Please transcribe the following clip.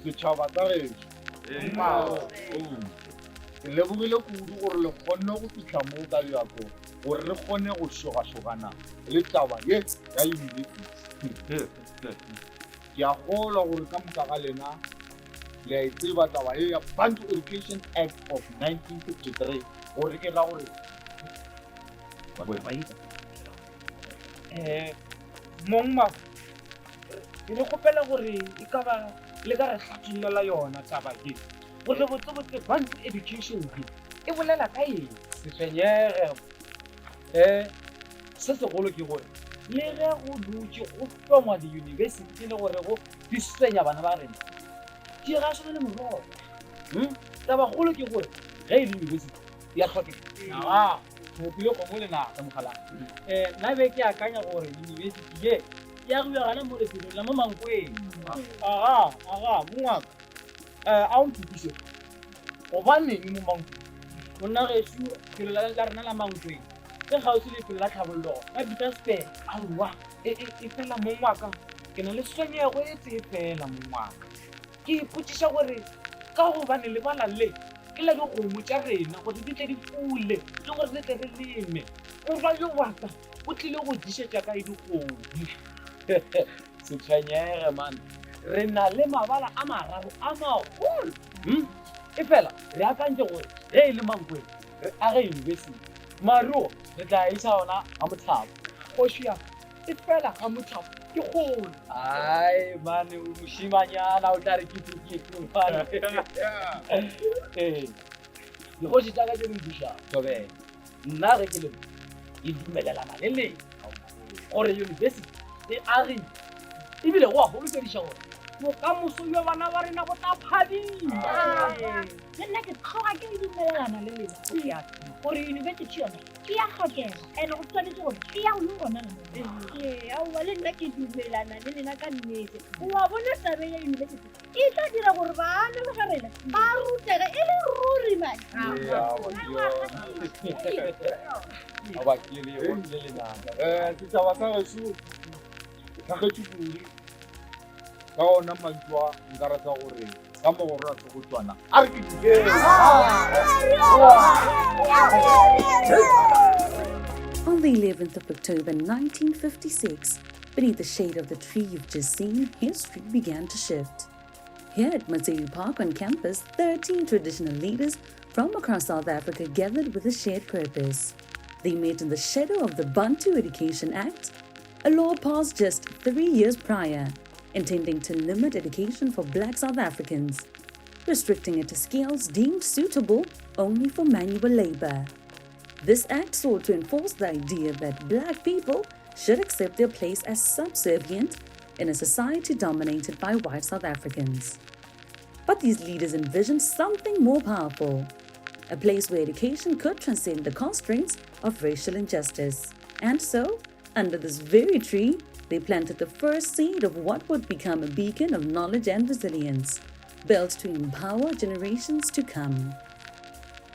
setšhaba tsa gešo ke lebogile kudu gore le kgonne go fitlha mo ka bjako gore re kgone go šogašogana le taba ye ya university ke a kgolwa gore ka moka ga lena le a e tseba taba ye ya Bantu Education Act of 1953 gore ke ra gore mongma ke re kgopela gore e ka ba le ka re tlhatullela yona taba e gore botsebotse Bantu Education e bolela ka eng sefenyege se segolo ke gore le ge go dutse go tlongwa di-university le gore go di swenya bana ba rena di ga sone le morogo taba golo ke gore ge e le university ya tlhokega mopile kgomo le naka mogalang nna be ke akanya gore university ye ya go gana mo lefelong la mo mankweng mongwaka a o nthukiše gobaneng mo mankweng gonna geso phelo la rena la mankweng ke gausi lefelo la tlhabollogo la bitaspe aowa e fela mongwaka ke na le swanyego e tse fela mongwaka ke ipotšiša gore ka gobane lebala le ke la dikgomo tša rena gore di tle di fule le gore le tle re leme goba yo waka o tlile go dišetša ka e dikgomo setshwenyege man re na le mabala a mararo a magolo e fela re akantse gore ge e le mankweng re age university maruo re tla isa ona ga motlhabo kgošia e fela ga motlhabo ke kgolo ai mane mošimanyana o tla re ketuketu dikgoši tša ka tse didiša tobele nna ge ke lemo e dumelelana le lena gore university e age ebile go a golofediša gore bokamoso bja bana ba rena bo tla phadima le nna ke tlhoga ke dumelelana le lena gore university yona ke ya tlhokega and go tshwanetse gore ke ya le gona aowa le nna ke dumelana le lena ka nnete wa bona tabe ya university e tla dira gore bana ba ga rena ba rutege e le ruri setšhaba sa geso tlhagetše kudu ka ona mantswa nka rata gore ka mogoro a segotswana a re On the 11th of October 1956, beneath the shade of the tree you've just seen, history began to shift. Here at Matsiri Park on campus, 13 traditional leaders from across South Africa gathered with a shared purpose. They met in the shadow of the Bantu Education Act, a law passed just 3 years prior, intending to limit education for Black South Africans, restricting it to skills deemed suitable only for manual labor. This act sought to enforce the idea that Black people should accept their place as subservient in a society dominated by white South Africans. But these leaders envisioned something more powerful, a place where education could transcend the constraints of racial injustice. And so, under this very tree, they planted the first seed of what would become a beacon of knowledge and resilience, built to empower generations to come.